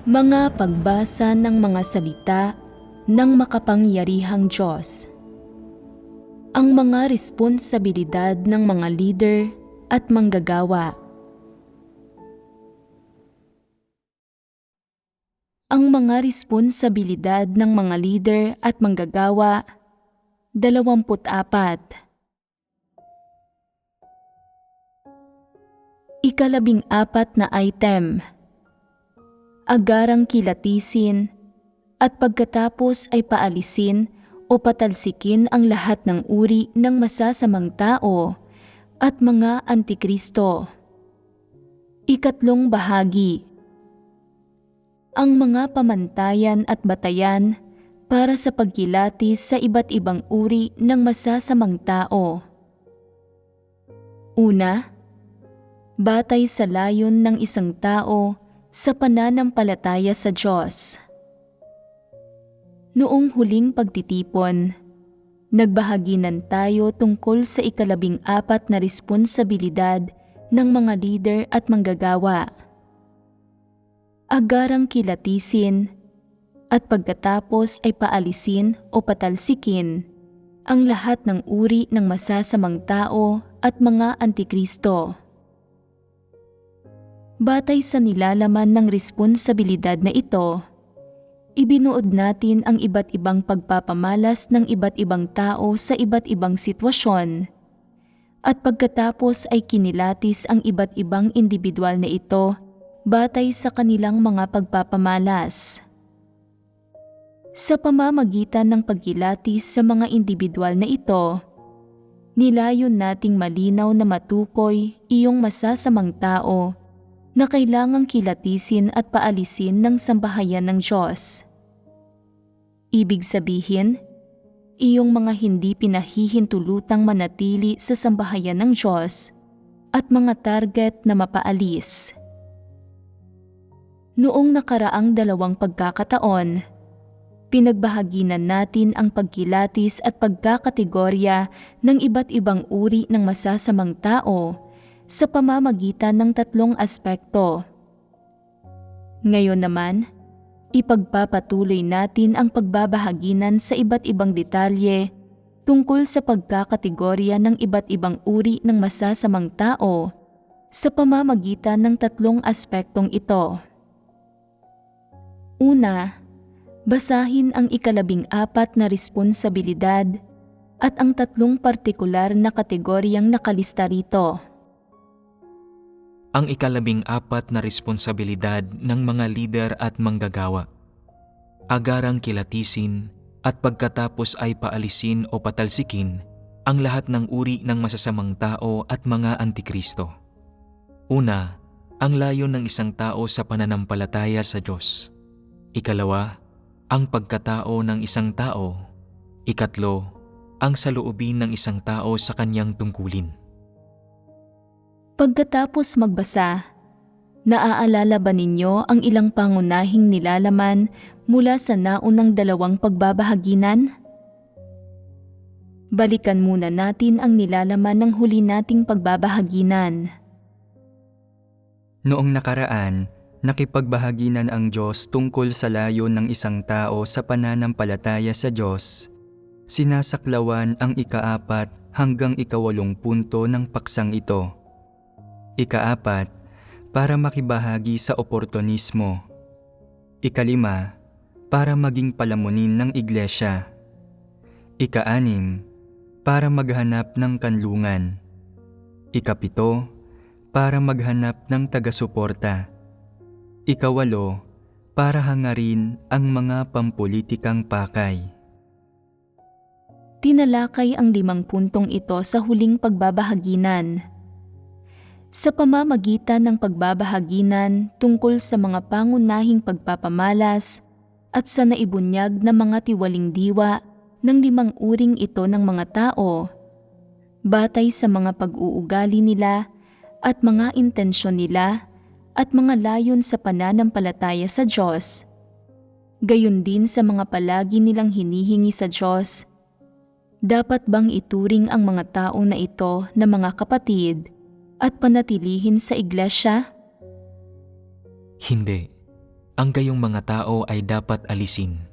Mga pagbasa ng mga salita ng makapangyarihang Diyos. Ang mga responsibilidad ng mga leader at manggagawa. Ang mga responsibilidad ng mga leader at manggagawa, 24. Ika-14 na item. Agarang kilatisin at pagkatapos ay paalisin o patalsikin ang lahat ng uri ng masasamang tao at mga antikristo. Ikatlong bahagi. Ang mga pamantayan at batayan para sa pagkilatis sa iba't ibang uri ng masasamang tao. Una, batay sa layon ng isang tao sa pananampalataya sa Diyos. Noong huling pagtitipon, nagbahaginan tayo tungkol sa ika-14 na responsibilidad ng mga leader at manggagawa. Agarang kilatisin at pagkatapos ay paalisin o patalsikin ang lahat ng uri ng masasamang tao at mga antikristo. Batay sa nilalaman ng responsibilidad na ito, ibinuod natin ang iba't ibang pagpapamalas ng iba't ibang tao sa iba't ibang sitwasyon, at pagkatapos ay kinilatis ang iba't ibang individual na ito batay sa kanilang mga pagpapamalas. Sa pamamagitan ng pagkilatis sa mga individual na ito, nilayon nating malinaw na matukoy iyong masasamang tao na kailangang kilatisin at paalisin ng sambahayan ng Diyos. Ibig sabihin, iyong mga hindi pinahihintulutang manatili sa sambahayan ng Diyos at mga target na mapaalis. Noong nakaraang 2 pagkakataon, pinagbahaginan natin ang pagkilatis at pagkakategorya ng iba't ibang uri ng masasamang tao sa pamamagitan ng 3 aspekto. Ngayon naman, ipagpapatuloy natin ang pagbabahaginan sa iba't ibang detalye tungkol sa pagkakategorya ng iba't ibang uri ng masasamang tao sa pamamagitan ng 3 aspektong ito. Una, basahin ang ika-14 na responsibilidad at ang 3 partikular na kategoryang nakalista rito. Ang ika-14 na responsibilidad ng mga lider at manggagawa. Agarang kilatisin at pagkatapos ay paalisin o patalsikin ang lahat ng uri ng masasamang tao at mga antikristo. Una, ang layon ng isang tao sa pananampalataya sa Diyos. Ikalawa, ang pagkatao ng isang tao. Ikatlo, ang saloobin ng isang tao sa kanyang tungkulin. Pagkatapos magbasa, naaalala ba ninyo ang ilang pangunahing nilalaman mula sa naunang 2 pagbabahaginan? Balikan muna natin ang nilalaman ng huli nating pagbabahaginan. Noong nakaraan, nakipagbahaginan ang Diyos tungkol sa layon ng isang tao sa pananampalataya sa Diyos. Sinasaklawan ang ika-4 hanggang ika-8 punto ng paksang ito. Ika-4, para makibahagi sa oportunismo. Ika-5, para maging palamunin ng iglesia. Ika-6, para maghanap ng kanlungan. Ika-7, para maghanap ng taga-suporta. Ika-8, para hangarin ang mga pampulitikang pakay. Tinalakay ang 5 puntong ito sa huling pagbabahaginan. Sa pamamagitan ng pagbabahaginan tungkol sa mga pangunahing pagpapamalas at sa naibunyag na mga tiwaling diwa ng 5 uring ito ng mga tao, batay sa mga pag-uugali nila at mga intensyon nila at mga layon sa pananampalataya sa Diyos, gayon din sa mga palagi nilang hinihingi sa Diyos, dapat bang ituring ang mga tao na ito na mga kapatid at panatilihin sa iglesia? Hindi. ang gayong mga tao ay dapat alisin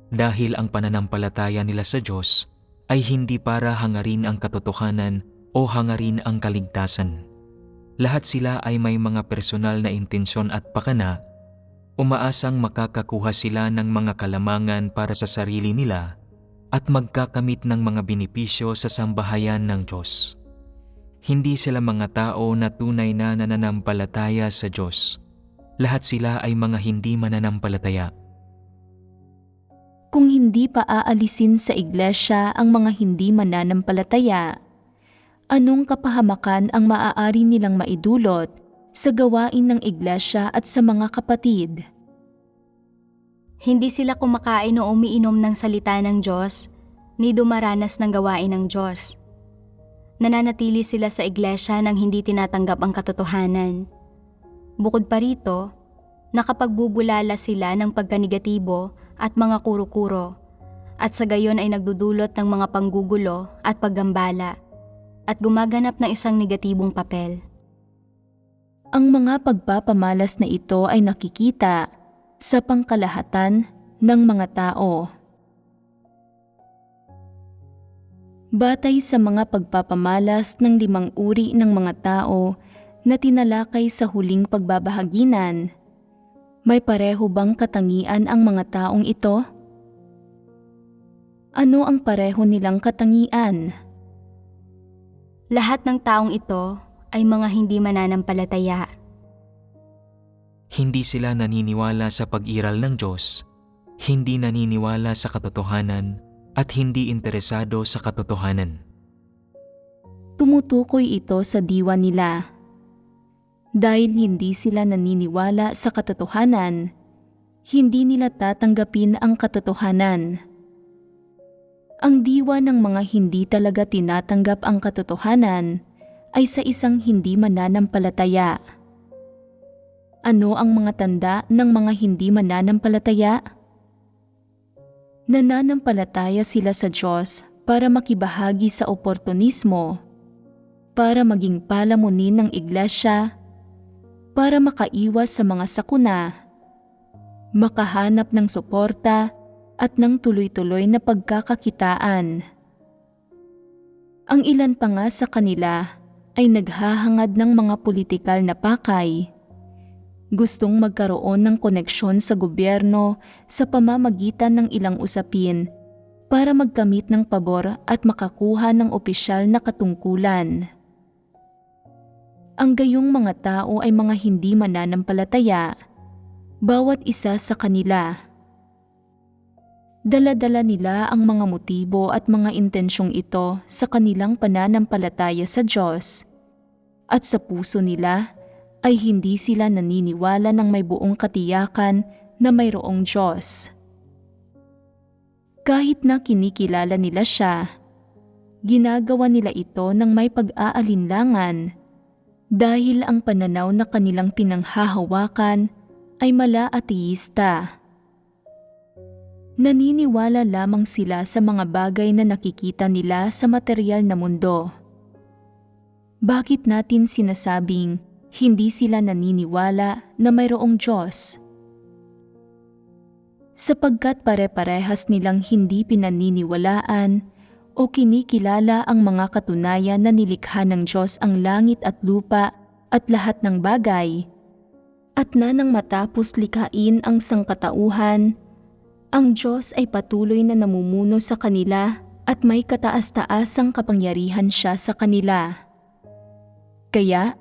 dahil ang pananampalataya nila sa Diyos ay hindi para hangarin ang katotohanan o hangarin ang kaligtasan. Lahat sila ay may mga personal na intensyon at pakana, umaasang makakakuha sila ng mga kalamangan para sa sarili nila at magkakamit ng mga benepisyo sa sambahayan ng Diyos. Hindi sila mga tao na tunay na nananampalataya sa Diyos. Lahat sila ay mga hindi mananampalataya. Kung hindi pa aalisin sa iglesia ang mga hindi mananampalataya, anong kapahamakan ang maaari nilang maidulot sa gawain ng iglesia at sa mga kapatid? Hindi sila kumakain o umiinom ng salita ng Diyos, ni dumaranas ng gawain ng Diyos. Nananatili sila sa iglesia nang hindi tinatanggap ang katotohanan. Bukod pa rito, nakapagbubulala sila ng pagkanegatibo at mga kuro-kuro, at sa gayon ay nagdudulot ng mga panggugulo at paggambala, at gumaganap ng isang negatibong papel. Ang mga pagpapamalas na ito ay nakikita sa pangkalahatan ng mga tao. Batay sa mga pagpapamalas ng 5 uri ng mga tao na tinalakay sa huling pagbabahaginan, may pareho bang katangian ang mga taong ito? Ano ang pareho nilang katangian? Lahat ng taong ito ay mga hindi mananampalataya. Hindi sila naniniwala sa pag-iral ng Diyos, hindi naniniwala sa katotohanan, at hindi interesado sa katotohanan. Tumutukoy ito sa diwa nila. Dahil hindi sila naniniwala sa katotohanan, hindi nila tatanggapin ang katotohanan. Ang diwa ng mga hindi talaga tinatanggap ang katotohanan ay sa isang hindi mananampalataya. Ano ang mga tanda ng mga hindi mananampalataya? Nananampalataya sila sa Diyos para makibahagi sa oportunismo, para maging palamunin ng iglesia, para makaiwas sa mga sakuna, makahanap ng suporta at ng tuloy-tuloy na pagkakakitaan. Ang ilan pa nga sa kanila ay naghahangad ng mga politikal na pakay. Gustong magkaroon ng koneksyon sa gobyerno sa pamamagitan ng ilang usapin para magkamit ng pabor at makakuha ng opisyal na katungkulan. Ang gayong mga tao ay mga hindi mananampalataya, bawat isa sa kanila. Dala-dala nila ang mga motibo at mga intensyong ito sa kanilang pananampalataya sa Diyos, at sa puso nila ay hindi sila naniniwala ng may buong katiyakan na mayroong Diyos. Kahit na kinikilala nila siya, ginagawa nila ito ng may pag-aalinlangan dahil ang pananaw na kanilang pinanghahawakan ay mala-ateísta. Naniniwala lamang sila sa mga bagay na nakikita nila sa materyal na mundo. Bakit natin sinasabing hindi sila naniniwala na mayroong Diyos? Sapagkat pare-parehas nilang hindi pinaniniwalaan o kinikilala ang mga katunayan na nilikha ng Diyos ang langit at lupa at lahat ng bagay, at na nang matapos likhain ang sangkatauhan, ang Diyos ay patuloy na namumuno sa kanila at may kataas-taasang kapangyarihan siya sa kanila. Kaya,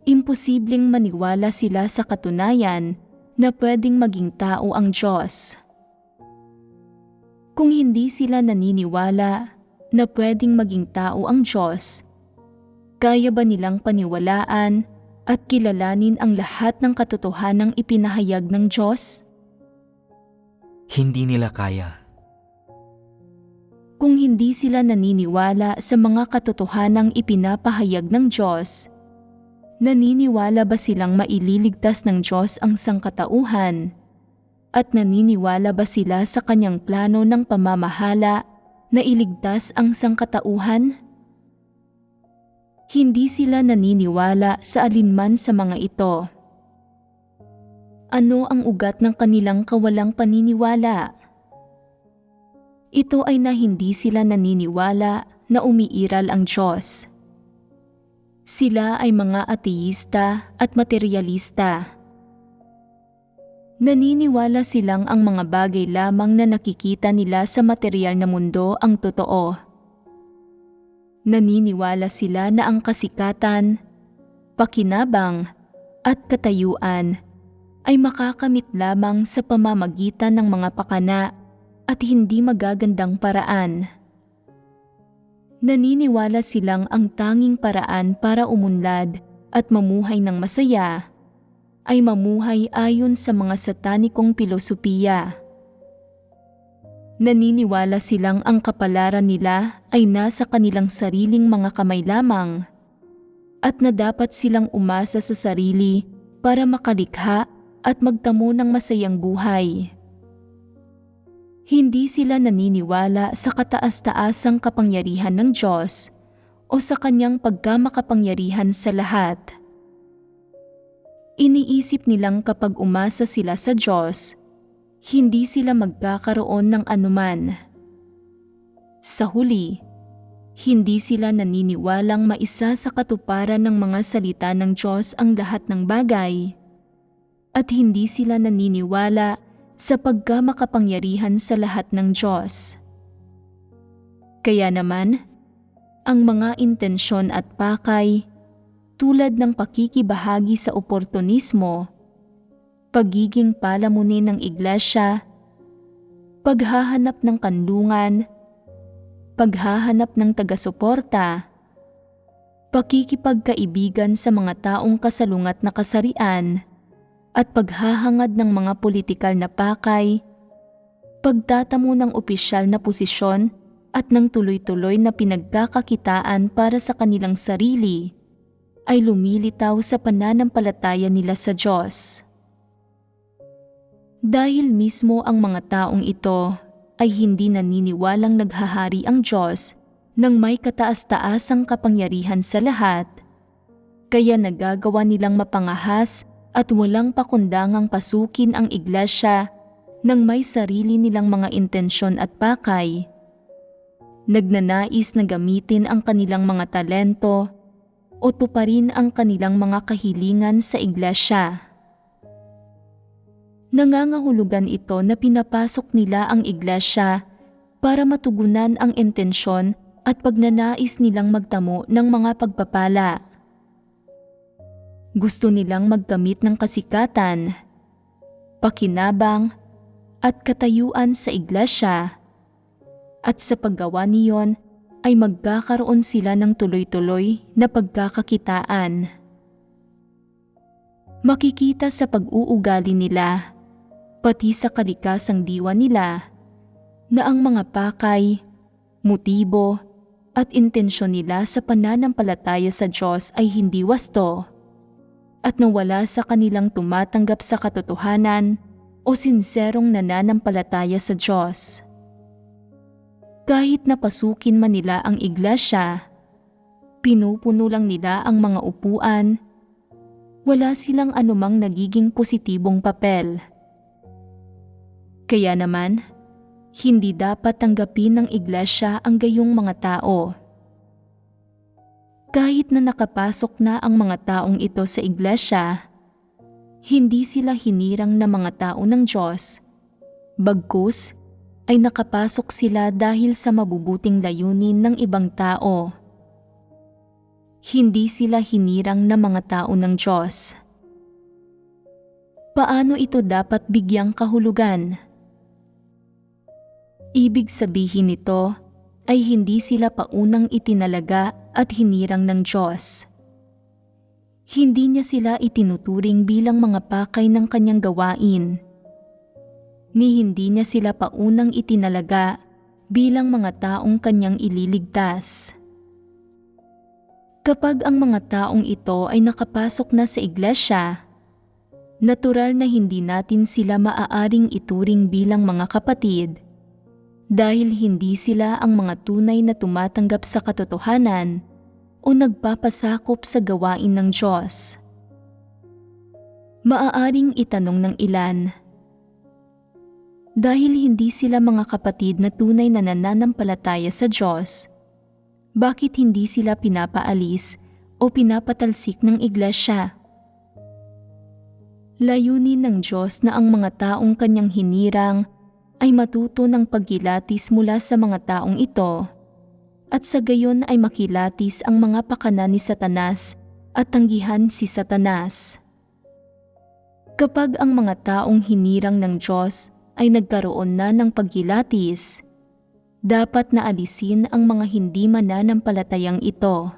imposibleng maniwala sila sa katunayan na pwedeng maging tao ang Diyos. Kung hindi sila naniniwala na pwedeng maging tao ang Diyos, kaya ba nilang paniwalaan at kilalanin ang lahat ng katotohanang ipinahayag ng Diyos? Hindi nila kaya. Kung hindi sila naniniwala sa mga katotohanang ipinapahayag ng Diyos, naniniwala ba silang maililigtas ng Diyos ang sangkatauhan? At naniniwala ba sila sa kanyang plano ng pamamahala na iligtas ang sangkatauhan? Hindi sila naniniwala sa alinman sa mga ito. Ano ang ugat ng kanilang kawalang paniniwala? Ito ay na hindi sila naniniwala na umiiral ang Diyos. Sila ay mga ateísta at materialista. Naniniwala silang ang mga bagay lamang na nakikita nila sa material na mundo ang totoo. Naniniwala sila na ang kasikatan, pakinabang, at katayuan ay makakamit lamang sa pamamagitan ng mga pakana at hindi magagandang paraan. Naniniwala silang ang tanging paraan para umunlad at mamuhay ng masaya ay mamuhay ayon sa mga satanikong pilosopiya. Naniniwala silang ang kapalaran nila ay nasa kanilang sariling mga kamay lamang at na dapat silang umasa sa sarili para makalikha at magtamo ng masayang buhay. Hindi sila naniniwala sa kataas-taasang kapangyarihan ng Diyos o sa kanyang pagkamakapangyarihan sa lahat. Iniisip nilang kapag umasa sila sa Diyos, hindi sila magkakaroon ng anuman. Sa huli, hindi sila naniniwalang maisa sa katuparan ng mga salita ng Diyos ang lahat ng bagay, at hindi sila naniniwala sa pagkamakapangyarihan sa lahat ng Diyos. Kaya naman, ang mga intensyon at pakay tulad ng pakikibahagi sa oportunismo, pagiging palamunin ng iglesia, paghahanap ng kanlungan, paghahanap ng taga-suporta, pakikipagkaibigan sa mga taong kasalungat na kasarian, at paghahangad ng mga politikal na pakay, pagtatamo ng opisyal na posisyon at ng tuloy-tuloy na pinagkakakitaan para sa kanilang sarili, ay lumilitaw sa pananampalataya nila sa Diyos. Dahil mismo ang mga taong ito ay hindi naniniwalang naghahari ang Diyos ng may kataas-taasang kapangyarihan sa lahat, kaya nagagawa nilang mapangahas at walang pakundangang pasukin ang iglesia ng may sarili nilang mga intensyon at pakay. Nagnanais na gamitin ang kanilang mga talento o tuparin ang kanilang mga kahilingan sa iglesia. Nangangahulugan ito na pinapasok nila ang iglesia para matugunan ang intensyon at pagnanais nilang magtamo ng mga pagpapala. Gusto nilang magkamit ng kasikatan, pakinabang, at katayuan sa iglesia, at sa paggawa niyon ay magkakaroon sila ng tuloy-tuloy na pagkakakitaan. Makikita sa pag-uugali nila, pati sa kalikasang diwa nila, na ang mga pakay, motibo, at intensyon nila sa pananampalataya sa Diyos ay hindi wasto, at nawala sa kanilang tumatanggap sa katotohanan o sinserong nananampalataya sa Diyos. Kahit napasukin man nila ang iglesia, pinupuno lang nila ang mga upuan, wala silang anumang nagiging positibong papel. Kaya naman, hindi dapat tanggapin ng iglesia ang gayong mga tao. Kahit na nakapasok na ang mga taong ito sa iglesia, hindi sila hinirang na mga tao ng Diyos, bagkus ay nakapasok sila dahil sa mabubuting layunin ng ibang tao. Hindi sila hinirang na mga tao ng Diyos. Paano ito dapat bigyang kahulugan? Ibig sabihin nito ay hindi sila paunang itinalaga at hinirang ng Diyos. Hindi niya sila itinuturing bilang mga pakay ng kanyang gawain, ni hindi niya sila paunang itinalaga bilang mga taong kanyang ililigtas. Kapag ang mga taong ito ay nakapasok na sa iglesia, natural na hindi natin sila maaaring ituring bilang mga kapatid dahil hindi sila ang mga tunay na tumatanggap sa katotohanan o nagpapasakop sa gawain ng Diyos. Maaaring itanong ng ilan, dahil hindi sila mga kapatid na tunay na nananampalataya sa Diyos, bakit hindi sila pinapaalis o pinapatalsik ng iglesia? Layunin ng Diyos na ang mga taong kanyang hinirang ay matuto ng pagkilatis mula sa mga taong ito at sa gayon ay makilatis ang mga pakana ni Satanas at tanggihan si Satanas. Kapag ang mga taong hinirang ng Diyos ay nagkaroon na ng pagkilatis, dapat na alisin ang mga hindi mananampalatayang ito.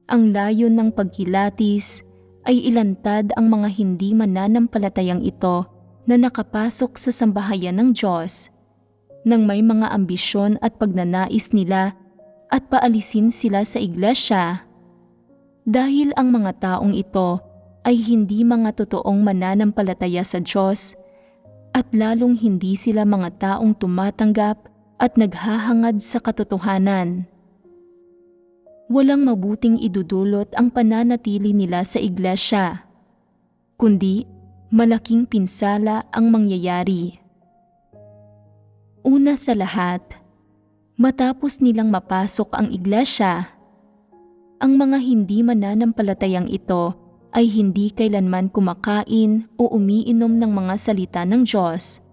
Ang layon ng pagkilatis ay ilantad ang mga hindi mananampalatayang ito na nakapasok sa sambahayan ng Diyos nang may mga ambisyon at pagnanais nila at paalisin sila sa iglesia dahil ang mga taong ito ay hindi mga totoong mananampalataya sa Diyos at lalong hindi sila mga taong tumatanggap at naghahangad sa katotohanan. Walang mabuting idudulot ang pananatili nila sa iglesia, kundi malaking pinsala ang mangyayari. Una sa lahat, matapos nilang mapasok ang iglesia, ang mga hindi mananampalatayang ito ay hindi kailanman kumakain o umiinom ng mga salita ng Diyos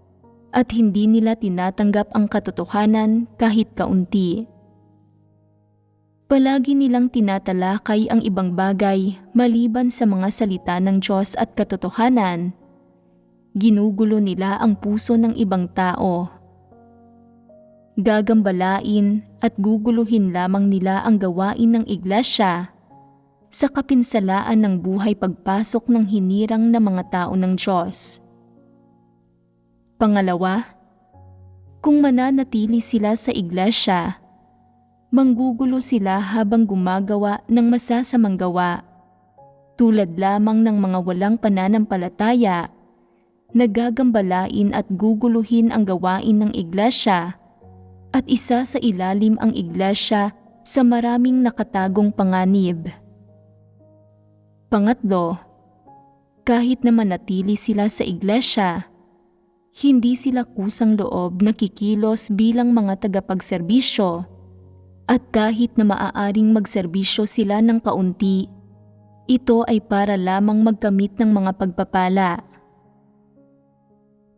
at hindi nila tinatanggap ang katotohanan kahit kaunti. Palagi nilang tinatalakay ang ibang bagay maliban sa mga salita ng Diyos at katotohanan. Ginugulo nila ang puso ng ibang tao. Gagambalain at guguluhin lamang nila ang gawain ng iglesia sa kapinsalaan ng buhay pagpasok ng hinirang na mga tao ng Diyos. Pangalawa, kung mananatili sila sa iglesia, manggugulo sila habang gumagawa ng masasamang gawa, tulad lamang ng mga walang pananampalataya, nagagambalain at guguluhin ang gawain ng iglesia, at isa sa ilalim ang iglesia sa maraming nakatagong panganib. Pangatlo, kahit na manatili sila sa iglesia, hindi sila kusang loob na kikilos bilang mga tagapagserbisyo, at kahit na maaaring magserbisyo sila ng kaunti, ito ay para lamang magkamit ng mga pagpapala.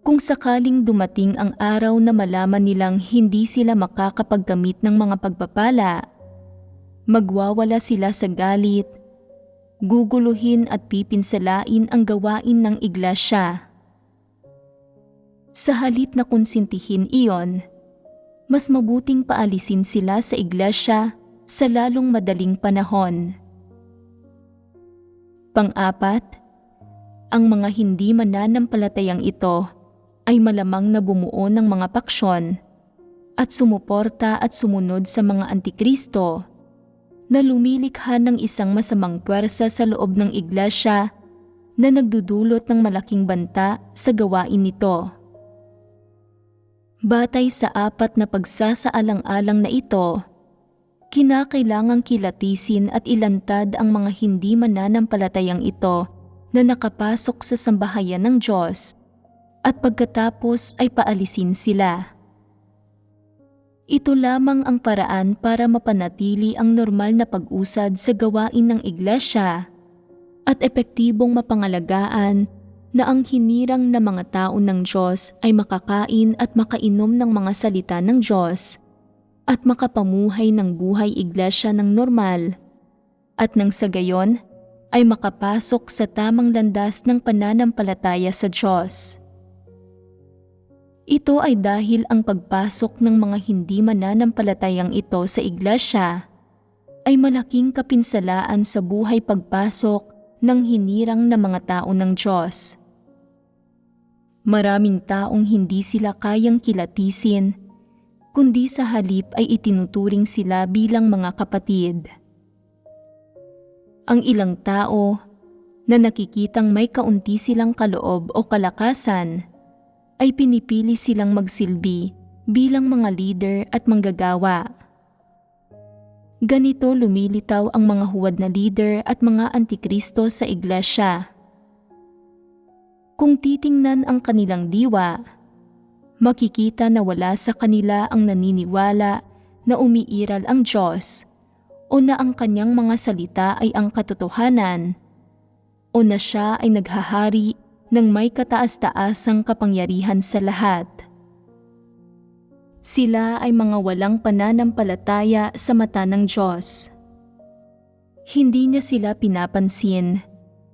Kung sakaling dumating ang araw na malaman nilang hindi sila makakapagkamit ng mga pagpapala, magwawala sila sa galit, guguluhin at pipinsalain ang gawain ng iglesia. Sa halip na konsintihin iyon, mas mabuting paalisin sila sa iglesia sa lalong madaling panahon. Pang-apat, ang mga hindi mananampalatayang ito ay malamang na bumuo ng mga paksyon at sumuporta at sumunod sa mga antikristo na lumilikha ng isang masamang puwersa sa loob ng iglesia na nagdudulot ng malaking banta sa gawain nito. Batay sa apat na pagsasaalang-alang na ito, kinakailangang kilatisin at ilantad ang mga hindi mananampalatayang ito na nakapasok sa sambahayan ng Diyos at pagkatapos ay paalisin sila. Ito lamang ang paraan para mapanatili ang normal na pag-usad sa gawain ng iglesia at epektibong mapangalagaan na ang hinirang na mga tao ng Diyos ay makakain at makainom ng mga salita ng Diyos at makapamuhay ng buhay iglesia ng normal at nang sa gayon ay makapasok sa tamang landas ng pananampalataya sa Diyos. Ito ay dahil ang pagpasok ng mga hindi mananampalatayang ito sa iglesia ay malaking kapinsalaan sa buhay pagpasok ng hinirang na mga tao ng Diyos. Maraming taong hindi sila kayang kilatisin, kundi sa halip ay itinuturing sila bilang mga kapatid. Ang ilang tao na nakikitang may kaunti silang kaloob o kalakasan ay pinipili silang magsilbi bilang mga leader at manggagawa. Ganito lumilitaw ang mga huwad na leader at mga antikristo sa iglesia. Kung titingnan ang kanilang diwa, makikita na wala sa kanila ang naniniwala na umiiral ang Diyos o na ang kanyang mga salita ay ang katotohanan o na siya ay naghahari ng may kataas-taasang kapangyarihan sa lahat. Sila ay mga walang pananampalataya sa mata ng Diyos. Hindi niya sila pinapansin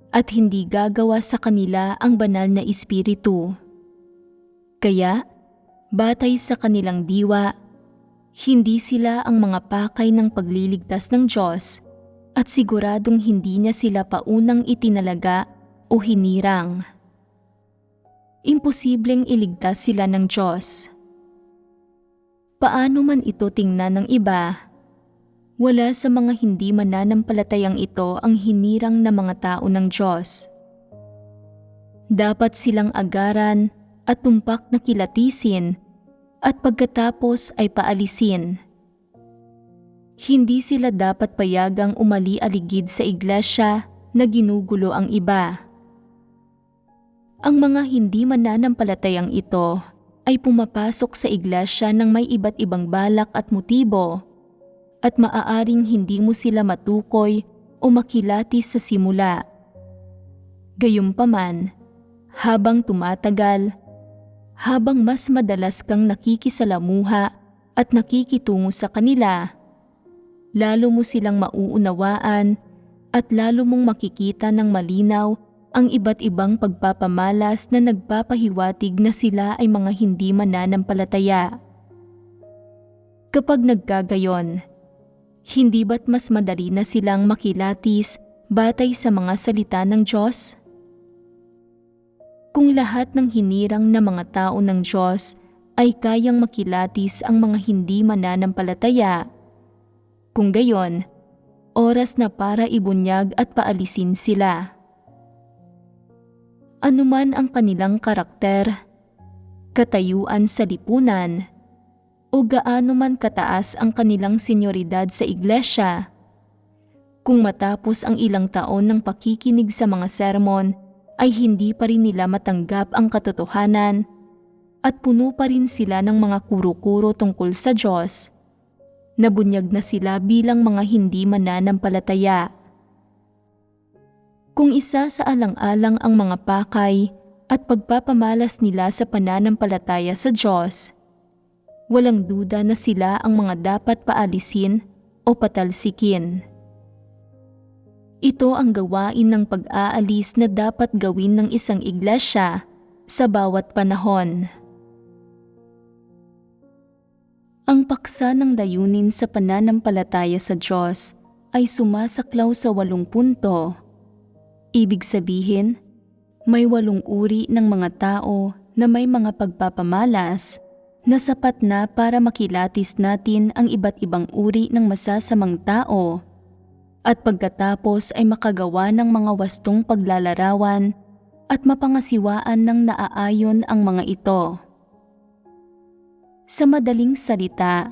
at hindi gagawa sa kanila ang banal na espiritu. Kaya, batay sa kanilang diwa, hindi sila ang mga pakay ng pagliligtas ng Diyos at siguradong hindi niya sila paunang itinalaga o hinirang. Imposibleng iligtas sila ng Diyos. Paano man ito tingnan ng iba, wala sa mga hindi mananampalatayang ito ang hinirang na mga tao ng Diyos. Dapat silang agaran at tumpak na kilatisin at pagkatapos ay paalisin. Hindi sila dapat payagang umali-aligid sa iglesia na ginugulo ang iba. Ang mga hindi mananampalatayang ito ay pumapasok sa iglesia ng may iba't ibang balak at motibo at maaaring hindi mo sila matukoy o makilatis sa simula. Gayunpaman, habang tumatagal, habang mas madalas kang nakikisalamuha at nakikitungo sa kanila, lalo mo silang mauunawaan at lalo mong makikita ng malinaw ang iba't ibang pagpapamalas na nagpapahiwatig na sila ay mga hindi mananampalataya. Kapag nagkagayon, hindi ba't mas madali na silang makilatis batay sa mga salita ng Diyos? Kung lahat ng hinirang na mga tao ng Diyos ay kayang makilatis ang mga hindi mananampalataya, kung gayon, oras na para ibunyag at paalisin sila. Anuman ang kanilang karakter, katayuan sa lipunan, o gaano man kataas ang kanilang senyoridad sa iglesia, kung matapos ang ilang taon ng pakikinig sa mga sermon ay hindi pa rin nila matanggap ang katotohanan at puno pa rin sila ng mga kuro-kuro tungkol sa Diyos, nabunyag na sila bilang mga hindi mananampalataya. Kung isa sa alang-alang ang mga pakay at pagpapamalas nila sa pananampalataya sa Diyos, walang duda na sila ang mga dapat paalisin o patalsikin. Ito ang gawain ng pag-aalis na dapat gawin ng isang iglesia sa bawat panahon. Ang paksa ng layunin sa pananampalataya sa Diyos ay sumasaklaw sa 8 punto. Ibig sabihin, may 8 uri ng mga tao na may mga pagpapamalas na sapat na para makilatis natin ang iba't ibang uri ng masasamang tao at pagkatapos ay makagawa ng mga wastong paglalarawan at mapangasiwaan ng naaayon ang mga ito. Sa madaling salita,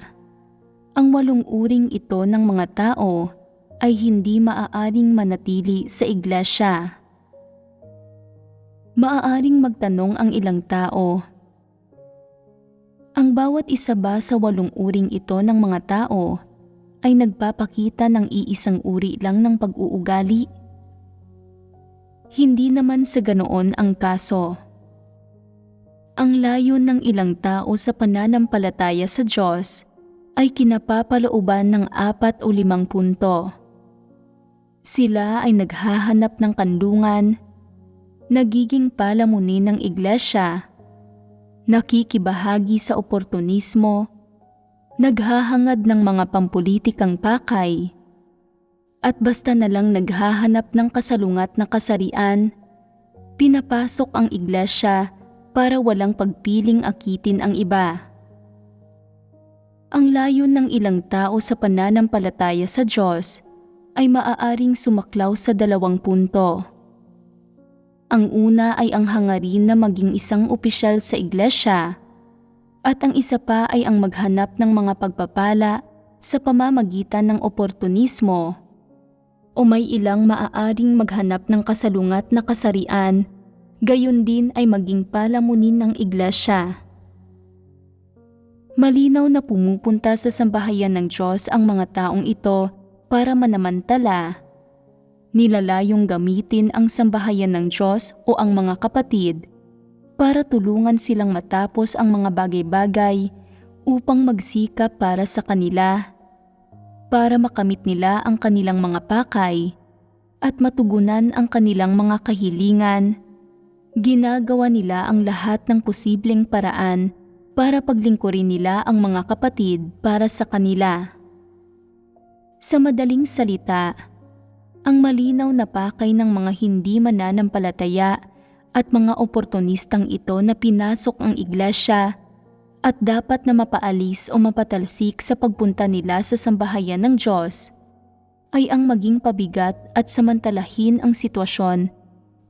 ang 8 uring ito ng mga tao ay hindi maaaring manatili sa iglesia. Maaaring magtanong ang ilang tao, ang bawat isa ba sa 8 uring ito ng mga tao ay nagpapakita ng iisang uri lang ng pag-uugali? Hindi naman sa ganoon ang kaso. Ang layon ng ilang tao sa pananampalataya sa Diyos ay kinapapalooban ng 4 o 5 punto. Sila ay naghahanap ng kanlungan, nagiging palamunin ng iglesia, nakikibahagi sa oportunismo, naghahangad ng mga pampulitikang pakay, at basta na lang naghahanap ng kasalungat na kasarian, pinapasok ang iglesia para walang pagpiling akitin ang iba. Ang layon ng ilang tao sa pananampalataya sa Diyos ay maaaring sumaklaw sa 2 punto. Ang una ay ang hangarin na maging isang opisyal sa iglesia, at ang isa pa ay ang maghanap ng mga pagpapala sa pamamagitan ng oportunismo, o may ilang maaaring maghanap ng kasalungat na kasarian gayon din ay maging palamunin ng iglesia. Malinaw na pumupunta sa sambahayan ng Diyos ang mga taong ito para manamantala. Nilalayong gamitin ang sambahayan ng Diyos o ang mga kapatid para tulungan silang matapos ang mga bagay-bagay upang magsikap para sa kanila, para makamit nila ang kanilang mga pakay at matugunan ang kanilang mga kahilingan. Ginagawa nila ang lahat ng posibleng paraan para paglingkurin nila ang mga kapatid para sa kanila. Sa madaling salita, ang malinaw na pakay ng mga hindi mananampalataya at mga oportunistang ito na pinasok ang iglesia at dapat na mapaalis o mapatalsik sa pagpunta nila sa sambahayan ng Diyos ay ang maging pabigat at samantalahin ang sitwasyon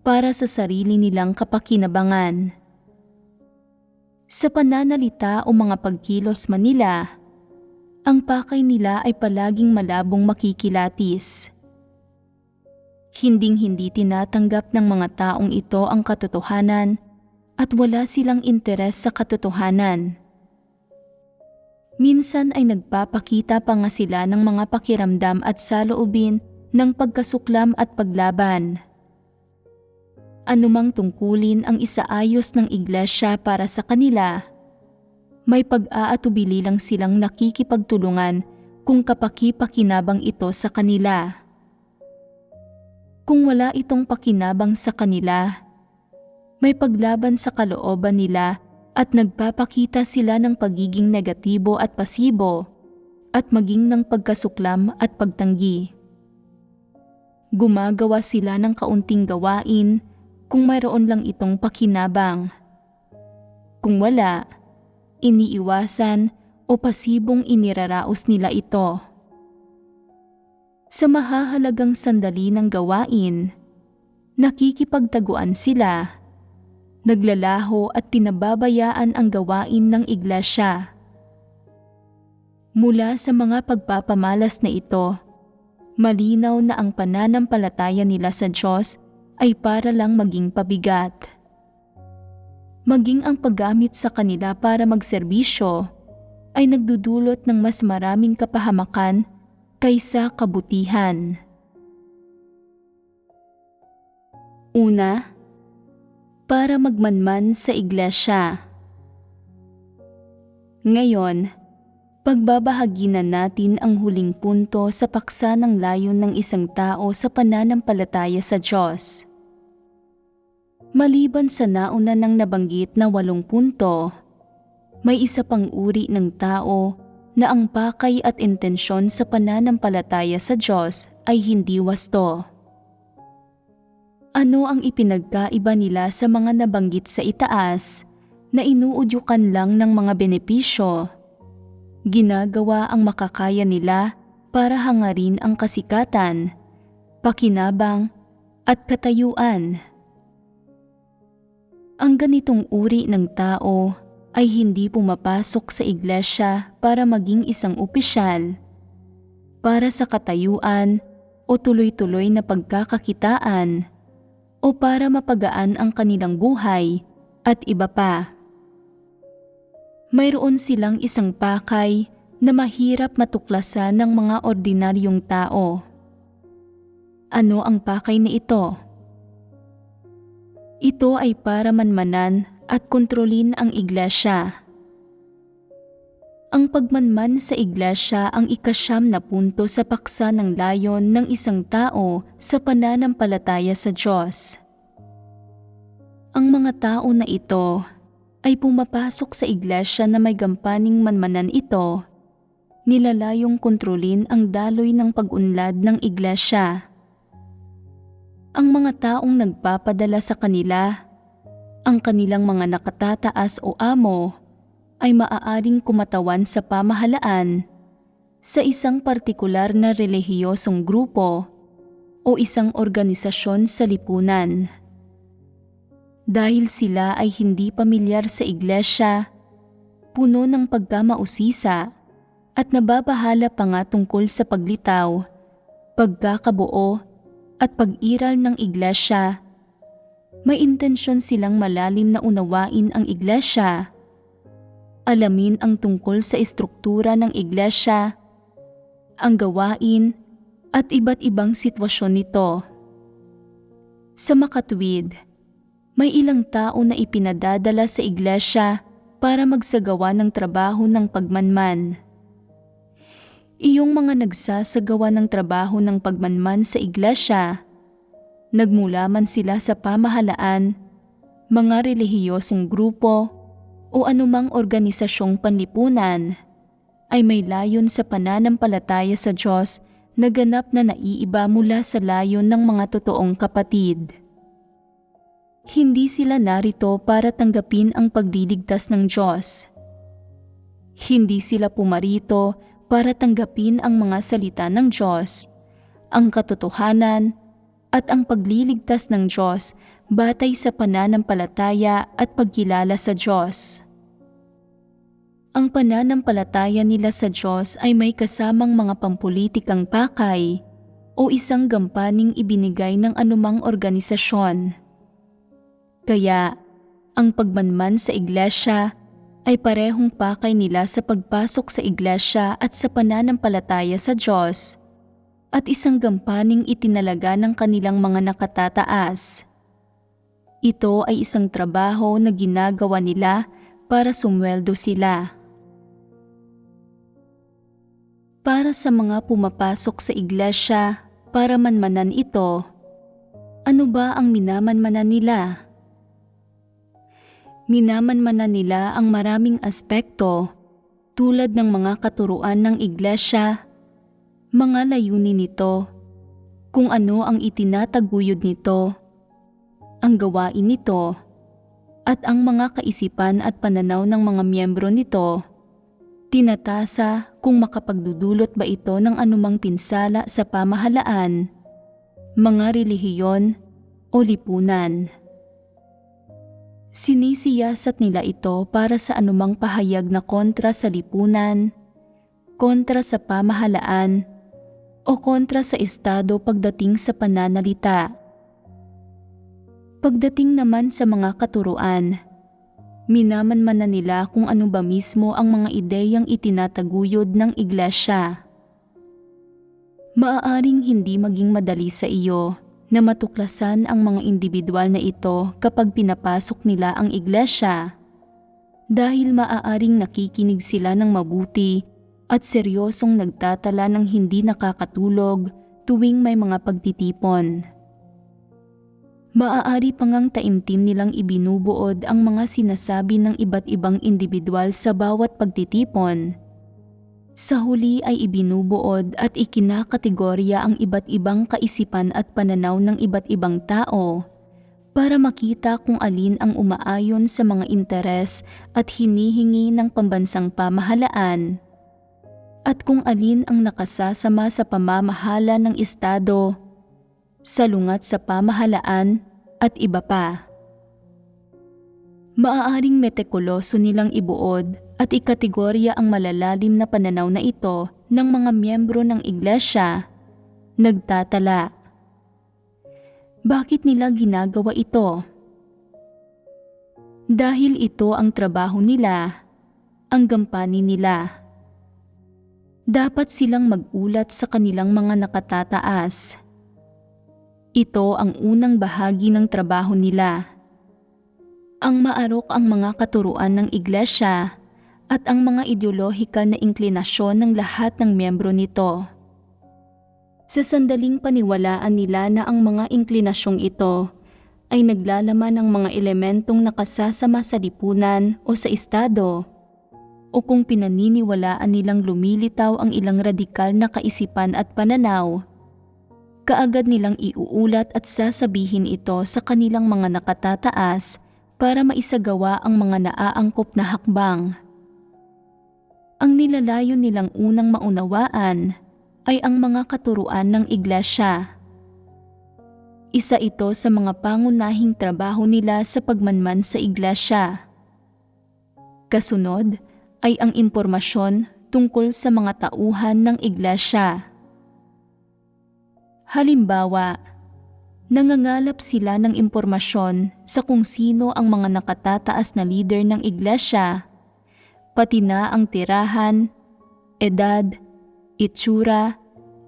para sa sarili nilang kapakinabangan. Sa pananalita o mga pagkilos man nila, ang pakay nila ay palaging malabong makikilatis. Hinding-hindi tinatanggap ng mga taong ito ang katotohanan at wala silang interes sa katotohanan. Minsan ay nagpapakita pa nga sila ng mga pakiramdam at saloobin ng pagkasuklam at paglaban. Anumang tungkulin ang isaayos ng iglesia para sa kanila, may pag-aatubili lang silang nakikipagtulungan kung kapaki-pakinabang ito sa kanila. Kung wala itong pakinabang sa kanila, may paglaban sa kalooban nila at nagpapakita sila ng pagiging negatibo at pasibo at maging ng pagkasuklam at pagtanggi. Gumagawa sila ng kaunting gawain kung mayroon lang itong pakinabang. Kung wala, iniiwasan o pasibong iniraraos nila ito. Sa mahahalagang sandali ng gawain, nakikipagtaguan sila, naglalaho at pinababayaan ang gawain ng iglesia. Mula sa mga pagpapamalas na ito, malinaw na ang pananampalataya nila sa Diyos ay para lang maging pabigat. Maging ang paggamit sa kanila para magserbisyo ay nagdudulot ng mas maraming kapahamakan kaysa kabutihan. Una, para magmanman sa iglesia. Ngayon, pagbabahaginan natin ang huling punto sa paksa ng layon ng isang tao sa pananampalataya sa Diyos. Maliban sa nauna nang nabanggit na 8 punto, may isa pang uri ng tao na ang pakay at intensyon sa pananampalataya sa Diyos ay hindi wasto. Ano ang ipinagkaiba nila sa mga nabanggit sa itaas na inuudyukan lang ng mga benepisyo? Ginagawa ang makakaya nila para hangarin ang kasikatan, pakinabang at katayuan. Ang ganitong uri ng tao ay hindi pumapasok sa iglesia para maging isang opisyal, para sa katayuan o tuloy-tuloy na pagkakakitaan, o para mapagaan ang kanilang buhay at iba pa. Mayroon silang isang pakay na mahirap matuklasan ng mga ordinaryong tao. Ano ang pakay na ito? Ito ay para manmanan at kontrolin ang iglesia. Ang pagmanman sa iglesia ang ika-9 na punto sa paksa ng layon ng isang tao sa pananampalataya sa Diyos. Ang mga tao na ito ay pumapasok sa iglesia na may gampaning manmanan ito, nilalayong kontrolin ang daloy ng pag-unlad ng iglesia. Ang mga taong nagpapadala sa kanila, ang kanilang mga nakatataas o amo, ay maaaring kumatawan sa pamahalaan, sa isang partikular na relihiyosong grupo o isang organisasyon sa lipunan. Dahil sila ay hindi pamilyar sa iglesia, puno ng pagkamausisa at nababahala pa nga tungkol sa paglitaw, pagkakabuo at pag-iral ng iglesia, may intensyon silang malalim na unawain ang iglesia, alamin ang tungkol sa estruktura ng iglesia, ang gawain at iba't ibang sitwasyon nito. Sa makatuwid, may ilang tao na ipinadadala sa iglesia para magsagawa ng trabaho ng pagmanman. Iyong mga nagsasagawa ng trabaho ng pagmanman sa iglesia, nagmula man sila sa pamahalaan, mga relihiyosong grupo o anumang organisasyong panlipunan, ay may layon sa pananampalataya sa Diyos na ganap na naiiba mula sa layon ng mga totoong kapatid. Hindi sila narito para tanggapin ang pagliligtas ng Diyos. Hindi sila pumarito para tanggapin ang mga salita ng Diyos, ang katotohanan at ang pagliligtas ng Diyos batay sa pananampalataya at pagkilala sa Diyos. Ang pananampalataya nila sa Diyos ay may kasamang mga pampulitikang pakay o isang gampaning ibinigay ng anumang organisasyon. Kaya, ang pagmanman sa iglesia ay parehong pakay nila sa pagpasok sa iglesia at sa pananampalataya sa Diyos, at isang gampaning itinalaga ng kanilang mga nakatataas. Ito ay isang trabaho na ginagawa nila para sumweldo sila. Para sa mga pumapasok sa iglesia para manmanan ito, ano ba ang minamanmanan nila? Minamanmanan nila ang maraming aspekto tulad ng mga katuruan ng iglesia, mga layunin nito, kung ano ang itinataguyod nito, ang gawain nito, at ang mga kaisipan at pananaw ng mga miyembro nito, tinatasa kung makapagdudulot ba ito ng anumang pinsala sa pamahalaan, mga relihiyon o lipunan. Sinisiyasat nila ito para sa anumang pahayag na kontra sa lipunan, kontra sa pamahalaan, o kontra sa estado pagdating sa pananalita. Pagdating naman sa mga katuruan, minamanmanan nila kung ano ba mismo ang mga ideyang itinataguyod ng iglesia. Maaaring hindi maging madali sa iyo na matuklasan ang mga individual na ito kapag pinapasok nila ang iglesia, dahil maaaring nakikinig sila ng mabuti at seryosong nagtatala ng hindi nakakatulog tuwing may mga pagtitipon. Maaari pa ngang taimtim nilang ibinubuod ang mga sinasabi ng iba't ibang individual sa bawat pagtitipon. Sa huli ay ibinubuod at ikinakategorya ang iba't ibang kaisipan at pananaw ng iba't ibang tao para makita kung alin ang umaayon sa mga interes at hinihingi ng pambansang pamahalaan at kung alin ang nakasasama sa pamamahala ng estado, salungat sa pamahalaan at iba pa. Maaaring metikuloso nilang ibuod at ikategorya ang malalalim na pananaw na ito ng mga miyembro ng iglesia, nagtatala. Bakit nila ginagawa ito? Dahil ito ang trabaho nila, ang gampanin nila. Dapat silang magulat sa kanilang mga nakatataas. Ito ang unang bahagi ng trabaho nila. Ang maarok ang mga katuruan ng iglesia at ang mga ideolohikal na inklinasyon ng lahat ng miyembro nito. Sa sandaling paniwalaan nila na ang mga inklinasyong ito ay naglalaman ng mga elementong nakasasama sa lipunan o sa estado, o kung pinaniniwalaan nilang lumilitaw ang ilang radikal na kaisipan at pananaw, kaagad nilang iuulat at sasabihin ito sa kanilang mga nakatataas para maisagawa ang mga naaangkop na hakbang. Ang nilalayon nilang unang maunawaan ay ang mga katuruan ng iglesia. Isa ito sa mga pangunahing trabaho nila sa pagmanman sa iglesia. Kasunod ay ang impormasyon tungkol sa mga tauhan ng iglesia. Halimbawa, Nangangalap sila ng impormasyon sa kung sino ang mga nakatataas na leader ng iglesia, pati na ang tirahan, edad, itsura,